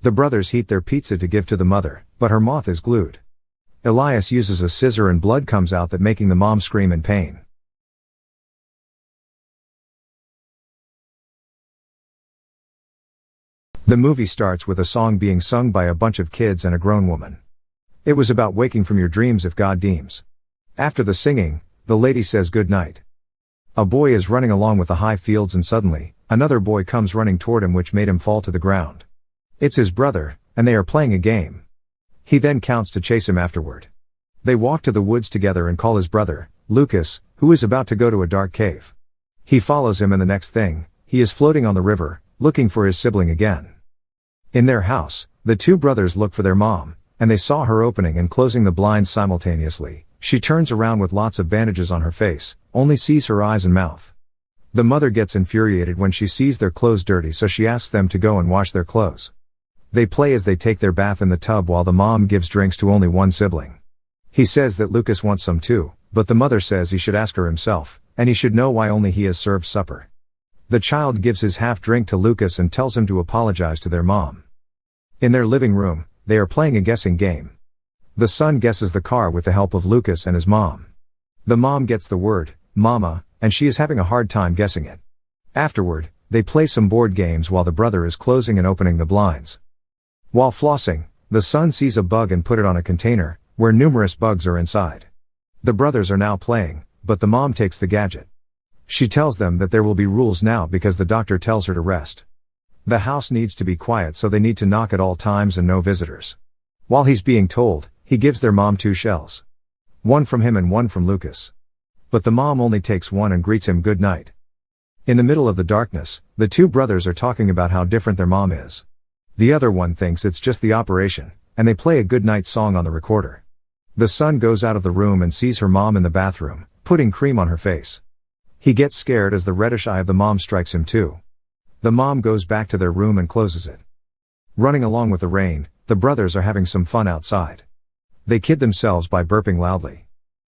The brothers heat their pizza to give to the mother, but her mouth is glued. Elias uses a scissor and blood comes out, that making the mom scream in pain. The movie starts with a song being sung by a bunch of kids and a grown woman. It was about waking from your dreams if God deems. After the singing, the lady says good night. A boy is running along with the high fields and suddenly, another boy comes running toward him, which made him fall to the ground. It's his brother, and they are playing a game. He then counts to chase him afterward. They walk to the woods together and call his brother, Lucas, who is about to go to a dark cave. He follows him, and the next thing, he is floating on the river, looking for his sibling again. In their house, the two brothers look for their mom, and they saw her opening and closing the blinds simultaneously. She turns around with lots of bandages on her face, only sees her eyes and mouth. The mother gets infuriated when she sees their clothes dirty, so she asks them to go and wash their clothes. They play as they take their bath in the tub while the mom gives drinks to only one sibling. He says that Lucas wants some too, but the mother says he should ask her himself, and he should know why only he has served supper. The child gives his half drink to Lucas and tells him to apologize to their mom. In their living room, they are playing a guessing game. The son guesses the car with the help of Lucas and his mom. The mom gets the word, mama, and she is having a hard time guessing it. Afterward, they play some board games while the brother is closing and opening the blinds. While flossing, the son sees a bug and put it on a container, where numerous bugs are inside. The brothers are now playing, but the mom takes the gadget. She tells them that there will be rules now because the doctor tells her to rest. The house needs to be quiet, so they need to knock at all times and no visitors. While he's being told, he gives their mom 2 shells. One from him and one from Lucas. But the mom only takes one and greets him good night. In the middle of the darkness, the two brothers are talking about how different their mom is. The other one thinks it's just the operation, and they play a good night song on the recorder. The son goes out of the room and sees her mom in the bathroom, putting cream on her face. He gets scared as the reddish eye of the mom strikes him too. The mom goes back to their room and closes it. Running along with the rain, the brothers are having some fun outside. They kid themselves by burping loudly.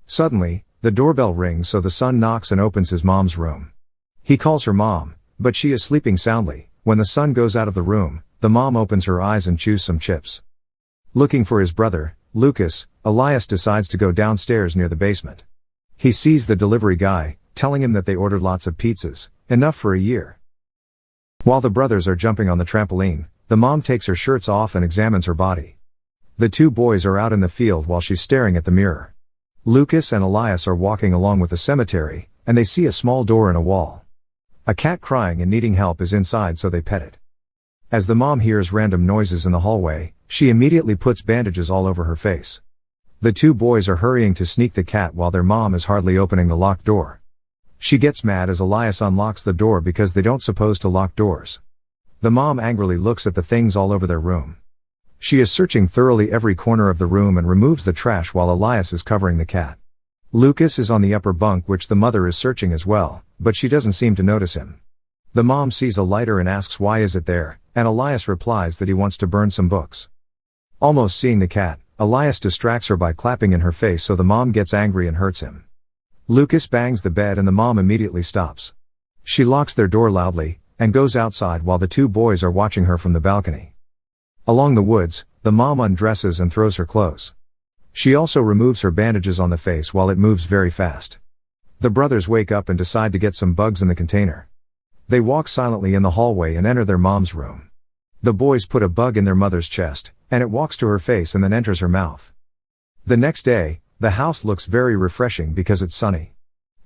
Suddenly, the doorbell rings, so the son knocks and opens his mom's room. He calls her mom, but she is sleeping soundly. When the son goes out of the room, the mom opens her eyes and chews some chips. Looking for his brother, Lucas, Elias decides to go downstairs near the basement. He sees the delivery guy, telling him that they ordered lots of pizzas, enough for a year. While the brothers are jumping on the trampoline, the mom takes her shirts off and examines her body. The two boys are out in the field while she's staring at the mirror. Lucas and Elias are walking along with the cemetery, and they see a small door in a wall. A cat crying and needing help is inside, so they pet it. As the mom hears random noises in the hallway, she immediately puts bandages all over her face. The two boys are hurrying to sneak the cat while their mom is hardly opening the locked door. She gets mad as Elias unlocks the door because they don't supposed to lock doors. The mom angrily looks at the things all over their room. She is searching thoroughly every corner of the room and removes the trash while Elias is covering the cat. Lucas is on the upper bunk, which the mother is searching as well, but she doesn't seem to notice him. The mom sees a lighter and asks why is it there, and Elias replies that he wants to burn some books. Almost seeing the cat, Elias distracts her by clapping in her face, so the mom gets angry and hurts him. Lucas bangs the bed and the mom immediately stops. She locks their door loudly, and goes outside while the two boys are watching her from the balcony. Along the woods, the mom undresses and throws her clothes. She also removes her bandages on the face while it moves very fast. The brothers wake up and decide to get some bugs in the container. They walk silently in the hallway and enter their mom's room. The boys put a bug in their mother's chest, and it walks to her face and then enters her mouth. The next day, the house looks very refreshing because it's sunny.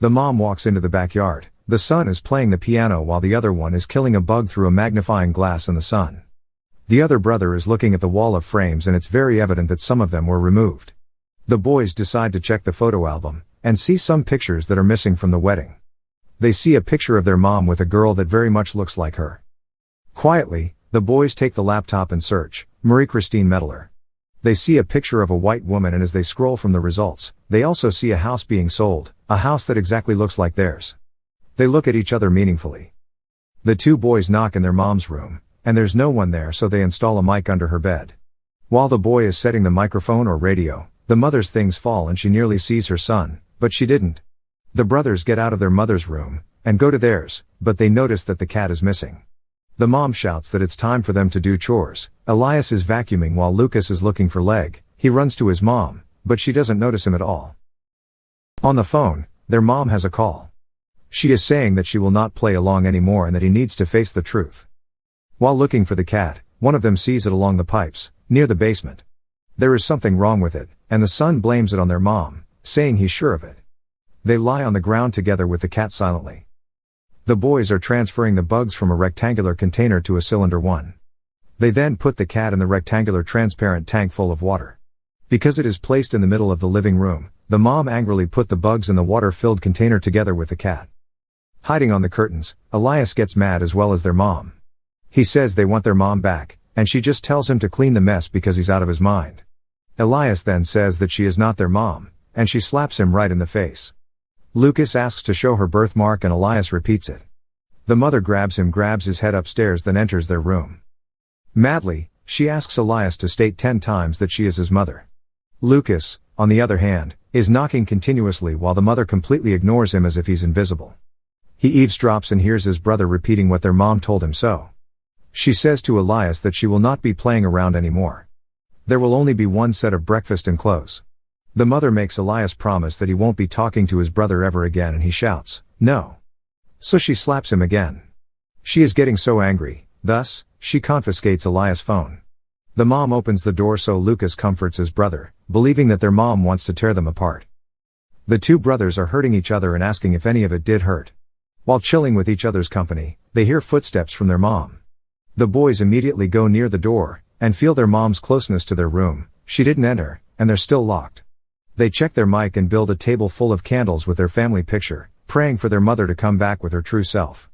The mom walks into the backyard. The son is playing the piano while the other one is killing a bug through a magnifying glass in the sun. The other brother is looking at the wall of frames, and it's very evident that some of them were removed. The boys decide to check the photo album, and see some pictures that are missing from the wedding. They see a picture of their mom with a girl that very much looks like her. Quietly, the boys take the laptop and search, Marie-Christine Mettler. They see a picture of a white woman, and as they scroll from the results, they also see a house being sold, a house that exactly looks like theirs. They look at each other meaningfully. The two boys knock in their mom's room, and there's no one there, so they install a mic under her bed. While the boy is setting the microphone or radio, the mother's things fall and she nearly sees her son, but she didn't. The brothers get out of their mother's room, and go to theirs, but they notice that the cat is missing. The mom shouts that it's time for them to do chores. Elias is vacuuming while Lucas is looking for leg. He runs to his mom, but she doesn't notice him at all. On the phone, their mom has a call. She is saying that she will not play along anymore and that he needs to face the truth. While looking for the cat, one of them sees it along the pipes, near the basement. There is something wrong with it, and the son blames it on their mom, saying he's sure of it. They lie on the ground together with the cat silently. The boys are transferring the bugs from a rectangular container to a cylinder one. They then put the cat in the rectangular transparent tank full of water. Because it is placed in the middle of the living room, the mom angrily put the bugs in the water-filled container together with the cat. Hiding on the curtains, Elias gets mad as well as their mom. He says they want their mom back, and she just tells him to clean the mess because he's out of his mind. Elias then says that she is not their mom, and she slaps him right in the face. Lucas asks to show her birthmark and Elias repeats it. The mother grabs his head upstairs, then enters their room. Madly, she asks Elias to state 10 times that she is his mother. Lucas, on the other hand, is knocking continuously while the mother completely ignores him as if he's invisible. He eavesdrops and hears his brother repeating what their mom told him so. She says to Elias that she will not be playing around anymore. There will only be one set of breakfast and clothes. The mother makes Elias promise that he won't be talking to his brother ever again and he shouts, "No." So she slaps him again. She is getting so angry, thus, she confiscates Elias' phone. The mom opens the door so Lucas comforts his brother, believing that their mom wants to tear them apart. The two brothers are hurting each other and asking if any of it did hurt. While chilling with each other's company, they hear footsteps from their mom. The boys immediately go near the door, and feel their mom's closeness to their room. She didn't enter, and they're still locked. They check their mic and build a table full of candles with their family picture, praying for their mother to come back with her true self.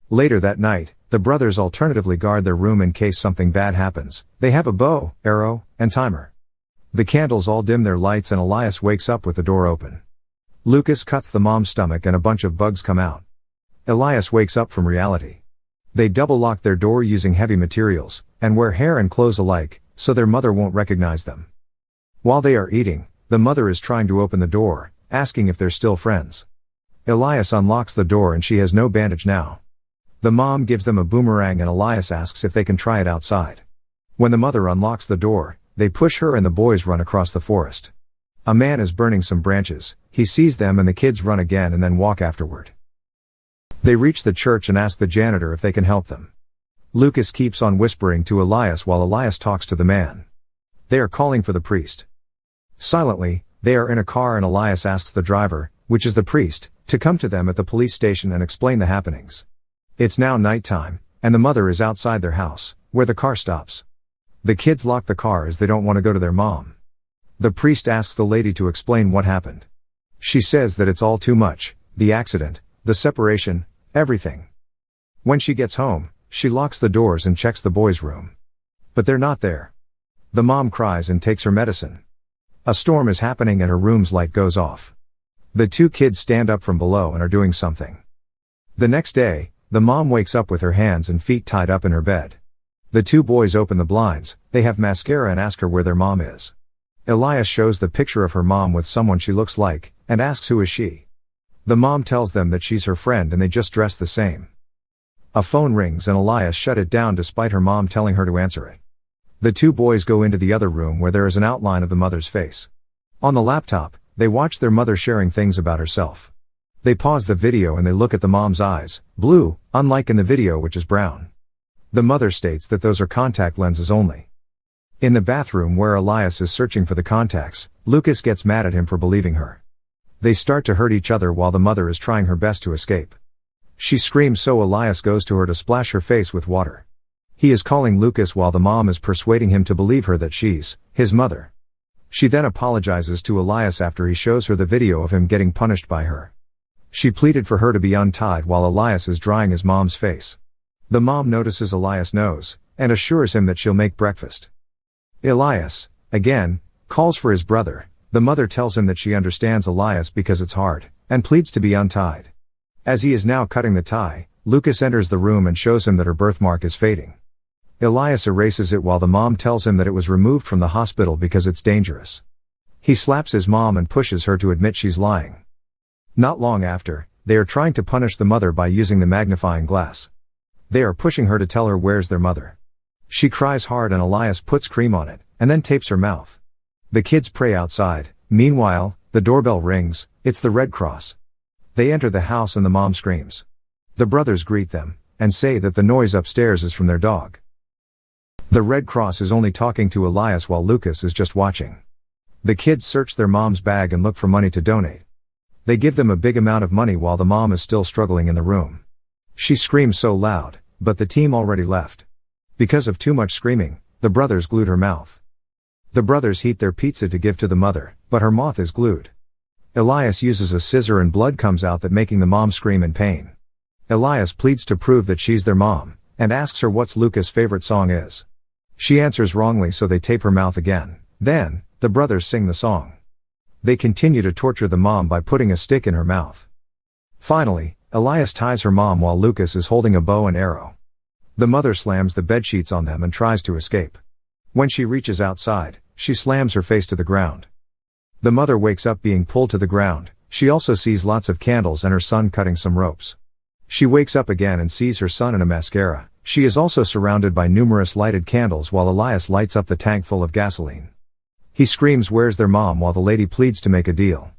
Later that night, the brothers alternatively guard their room in case something bad happens. They have a bow, arrow, and timer. The candles all dim their lights and Elias wakes up with the door open. Lucas cuts the mom's stomach and a bunch of bugs come out. Elias wakes up from reality. They double lock their door using heavy materials, and wear hair and clothes alike, so their mother won't recognize them. While they are eating, the mother is trying to open the door, asking if they're still friends. Elias unlocks the door and she has no bandage now. The mom gives them a boomerang and Elias asks if they can try it outside. When the mother unlocks the door, they push her and the boys run across the forest. A man is burning some branches, he sees them and the kids run again and then walk afterward. They reach the church and ask the janitor if they can help them. Lucas keeps on whispering to Elias while Elias talks to the man. They are calling for the priest. Silently, they are in a car and Elias asks the driver, which is the priest, to come to them at the police station and explain the happenings. It's now nighttime, and the mother is outside their house, where the car stops. The kids lock the car as they don't want to go to their mom. The priest asks the lady to explain what happened. She says that it's all too much, the accident, the separation, everything. When she gets home, she locks the doors and checks the boys' room. But they're not there. The mom cries and takes her medicine. A storm is happening and her room's light goes off. The two kids stand up from below and are doing something. The next day, the mom wakes up with her hands and feet tied up in her bed. The two boys open the blinds, they have mascara and ask her where their mom is. Elias shows the picture of her mom with someone she looks like, and asks who is she. The mom tells them that she's her friend and they just dress the same. A phone rings and Elias shut it down despite her mom telling her to answer it. The two boys go into the other room where there is an outline of the mother's face. On the laptop, they watch their mother sharing things about herself. They pause the video and they look at the mom's eyes, blue, unlike in the video which is brown. The mother states that those are contact lenses only. In the bathroom where Elias is searching for the contacts, Lucas gets mad at him for believing her. They start to hurt each other while the mother is trying her best to escape. She screams so Elias goes to her to splash her face with water. He is calling Lucas while the mom is persuading him to believe her that she's his mother. She then apologizes to Elias after he shows her the video of him getting punished by her. She pleaded for her to be untied while Elias is drying his mom's face. The mom notices Elias' nose, and assures him that she'll make breakfast. Elias, again, calls for his brother. The mother tells him that she understands Elias because it's hard, and pleads to be untied. As he is now cutting the tie, Lucas enters the room and shows him that her birthmark is fading. Elias erases it while the mom tells him that it was removed from the hospital because it's dangerous. He slaps his mom and pushes her to admit she's lying. Not long after, they are trying to punish the mother by using the magnifying glass. They are pushing her to tell her where's their mother. She cries hard and Elias puts cream on it, and then tapes her mouth. The kids pray outside. Meanwhile, the doorbell rings. It's the Red Cross. They enter the house and the mom screams. The brothers greet them, and say that the noise upstairs is from their dog. The Red Cross is only talking to Elias while Lucas is just watching. The kids search their mom's bag and look for money to donate. They give them a big amount of money while the mom is still struggling in the room. She screams so loud, but the team already left. Because of too much screaming, the brothers glued her mouth. The brothers heat their pizza to give to the mother, but her mouth is glued. Elias uses a scissor and blood comes out that making the mom scream in pain. Elias pleads to prove that she's their mom, and asks her what's Lucas' favorite song is. She answers wrongly so they tape her mouth again. Then, the brothers sing the song. They continue to torture the mom by putting a stick in her mouth. Finally, Elias ties her mom while Lucas is holding a bow and arrow. The mother slams the bedsheets on them and tries to escape. When she reaches outside, she slams her face to the ground. The mother wakes up being pulled to the ground. She also sees lots of candles and her son cutting some ropes. She wakes up again and sees her son in a mascara. She is also surrounded by numerous lighted candles while Elias lights up the tank full of gasoline. He screams where's their mom while the lady pleads to make a deal.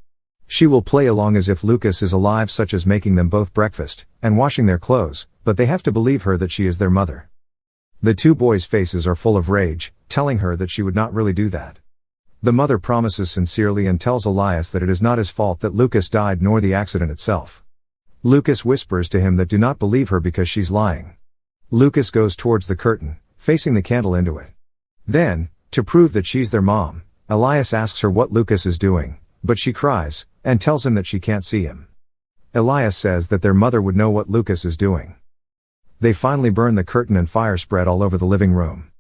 She will play along as if Lucas is alive, such as making them both breakfast and washing their clothes, but they have to believe her that she is their mother. The two boys' faces are full of rage, telling her that she would not really do that. The mother promises sincerely and tells Elias that it is not his fault that Lucas died nor the accident itself. Lucas whispers to him that do not believe her because she's lying. Lucas goes towards the curtain, facing the candle into it. Then, to prove that she's their mom, Elias asks her what Lucas is doing, but she cries, and tells him that she can't see him. Elias says that their mother would know what Lucas is doing. They finally burn the curtain and fire spread all over the living room.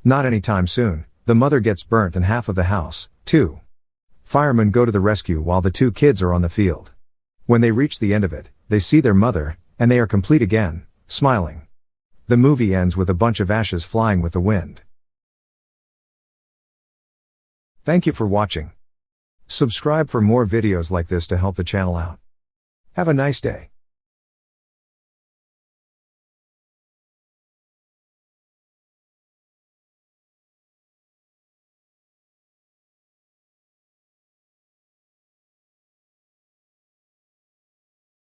Not anytime soon, the mother gets burnt and half of the house, too. Firemen go to the rescue while the two kids are on the field. When they reach the end of it, they see their mother, and they are complete again, smiling. The movie ends with a bunch of ashes flying with the wind. Thank you for watching. Subscribe for more videos like this to help the channel out. Have a nice day.